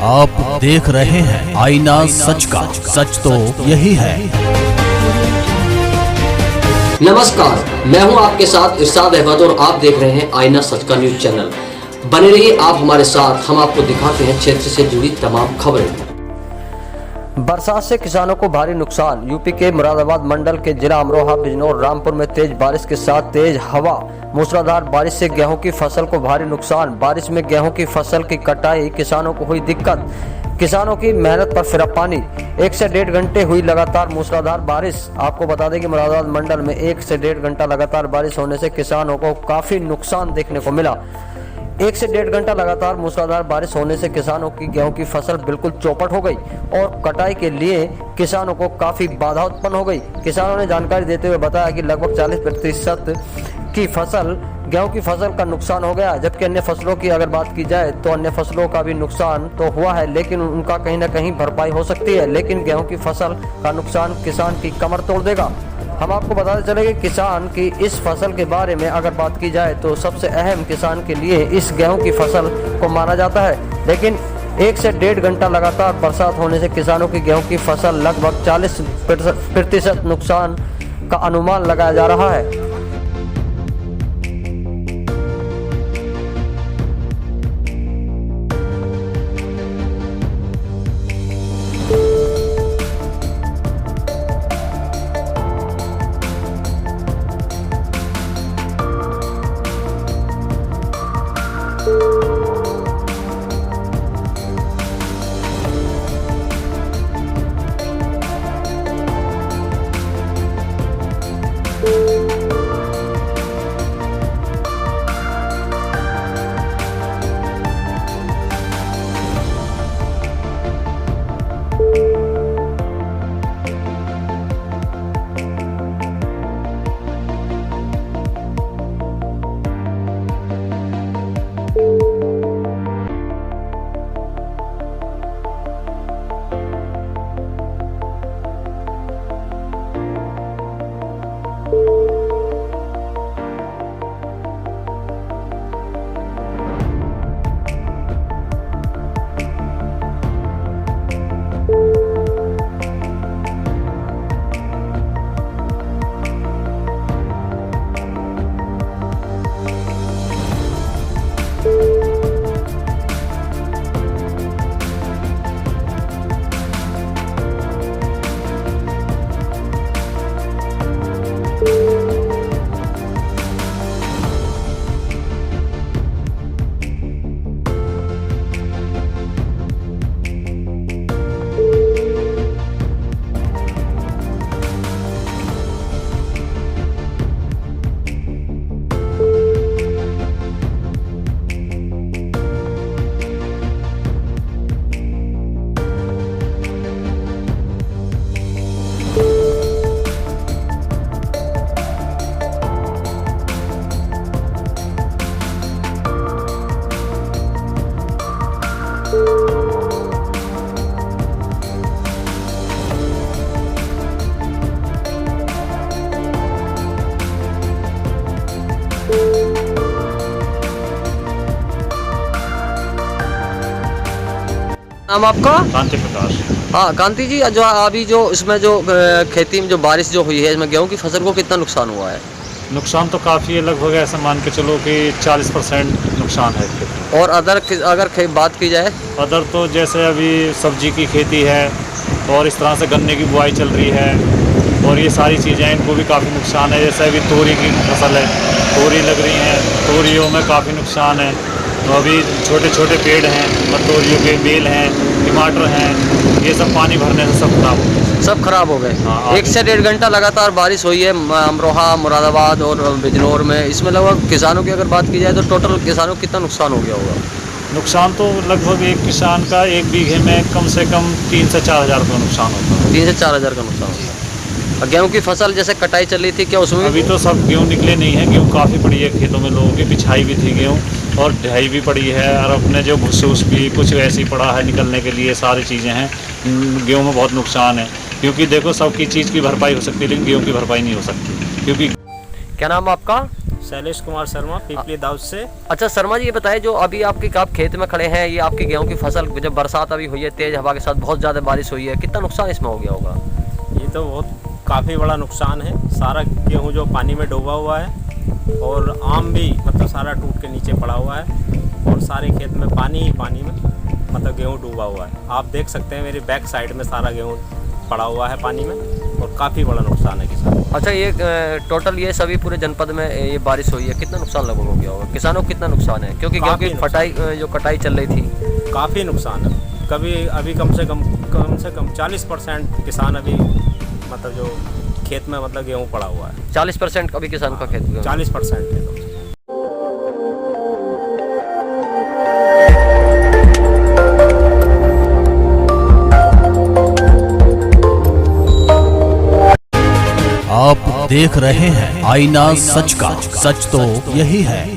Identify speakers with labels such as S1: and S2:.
S1: आप देख रहे हैं आईना सच का, सच तो यही है।
S2: नमस्कार, मैं हूं आपके साथ इरशाद अहमद और आप देख रहे हैं आईना सच का न्यूज चैनल। बने रहिए आप हमारे साथ, हम आपको दिखाते हैं क्षेत्र से जुड़ी तमाम खबरें।
S3: बरसात से किसानों को भारी नुकसान। यूपी के मुरादाबाद मंडल के जिला अमरोहा, बिजनौर, रामपुर में तेज बारिश के साथ तेज हवा, मूसलाधार बारिश से गेहूं की फसल को भारी नुकसान। बारिश में गेहूं की फसल की कटाई, किसानों को हुई दिक्कत, किसानों की मेहनत पर फिरा पानी। 1 से 1.5 घंटे हुई लगातार मूसलाधार बारिश। आपको बता दें कि मुरादाबाद मंडल में 1 से 1.5 घंटा लगातार बारिश होने से किसानों को काफी नुकसान देखने को मिला। 1 से 1.5 घंटा लगातार मूसलाधार बारिश होने से किसानों की गेहूं की फसल बिल्कुल चौपट हो गई और कटाई के लिए किसानों को काफी बाधा उत्पन्न हो गई। किसानों ने जानकारी देते हुए बताया कि लगभग 40% की फसल, गेहूं की फसल का नुकसान हो गया, जबकि अन्य फसलों की अगर बात की जाए तो अन्य फसलों का भी नुकसान तो हुआ है, लेकिन उनका कहीं ना कहीं भरपाई हो सकती है। लेकिन गेहूं की फसल का नुकसान किसान की कमर तोड़ देगा। हम आपको बताते चले कि किसान की इस फसल के बारे में अगर बात की जाए तो सबसे अहम किसान के लिए इस गेहूं की फसल को माना जाता है। लेकिन 1 से 1.5 घंटा लगातार बरसात होने से किसानों की गेहूं की फसल लगभग 40% नुकसान का अनुमान लगाया जा रहा है। नाम आपका?
S4: कांति प्रकाश।
S3: हाँ कांति जी, जो अभी जो इसमें जो खेती में जो बारिश जो हुई है, इसमें गेहूं की फसल को कितना नुकसान हुआ है?
S4: नुकसान तो काफ़ी है, लगभग ऐसा मान के चलो कि 40% नुकसान है खेती।
S3: और अगर बात की जाए
S4: अदर तो जैसे अभी सब्जी की खेती है और इस तरह से गन्ने की बुआई चल रही है और ये सारी चीज़ें, इनको भी काफ़ी नुकसान है। जैसे अभी तोरी की फसल है, तोरी लग रही हैं, तोरियों में काफ़ी नुकसान है। तो अभी छोटे छोटे पेड़ हैं, तोरियों के बेल हैं, टमाटर हैं, ये सब पानी भरने से सब खराब हो गए।
S3: हाँ, 1 से 1.5 घंटा लगातार बारिश हुई है अमरोहा, मुरादाबाद और बिजनौर में। इसमें लगभग किसानों की अगर बात की जाए तो टोटल किसानों को कितना नुकसान हो गया होगा?
S4: नुकसान तो लगभग एक किसान का 1 बीघे में कम से कम 3 से 4 हज़ार का नुकसान होता है।
S3: 3 से 4 हज़ार का नुकसान होता है। और गेहूं की फसल जैसे कटाई चल रही थी, क्या उसमें?
S4: अभी तो सब गेहूँ निकले नहीं है, गेहूँ काफ़ी पड़ी है खेतों में, लोगों की बिछाई भी थी गेहूँ और ढाई भी पड़ी है, और अपने जो भूस भी कुछ वैसे ही पड़ा है निकलने के लिए, सारी चीज़ें हैं। गेहूँ में बहुत नुकसान है, क्योंकि देखो सबकी चीज़ की भरपाई हो सकती है लेकिन गेहूँ की भरपाई नहीं हो सकती। क्योंकि
S3: क्या नाम आपका?
S5: शैलेश कुमार शर्मा, पीपली दाऊद से।
S3: अच्छा शर्मा जी, ये बताएं, जो अभी आपके आप खेत में खड़े हैं, ये आपकी गेहूं की फसल, जब बरसात अभी हुई है, तेज हवा के साथ बहुत ज़्यादा बारिश हुई है, कितना नुकसान इसमें हो गया होगा?
S5: ये तो काफ़ी बड़ा नुकसान है। सारा गेहूं जो पानी में डूबा हुआ है और आम भी मतलब सारा टूट के नीचे पड़ा हुआ है और सारे खेत में पानी ही पानी में मतलब गेहूं डूबा हुआ है। आप देख सकते हैं मेरी बैक साइड में सारा गेहूं पड़ा हुआ है पानी में और काफ़ी बड़ा नुकसान है किसान।
S3: अच्छा, ये टोटल ये सभी पूरे जनपद में ये बारिश हुई है, कितना नुकसान लगभग हो गया होगा? किसानों को कितना नुकसान है, क्योंकि गेहूं की फटाई जो कटाई चल रही थी?
S5: काफ़ी नुकसान है। अभी कम से कम 40% किसान अभी मतलब जो खेत में मतलब गेहूं पड़ा हुआ है।
S3: 40% अभी किसान का खेत?
S5: 40% है।
S1: आप देख रहे हैं आईना सच का, सच तो यही है।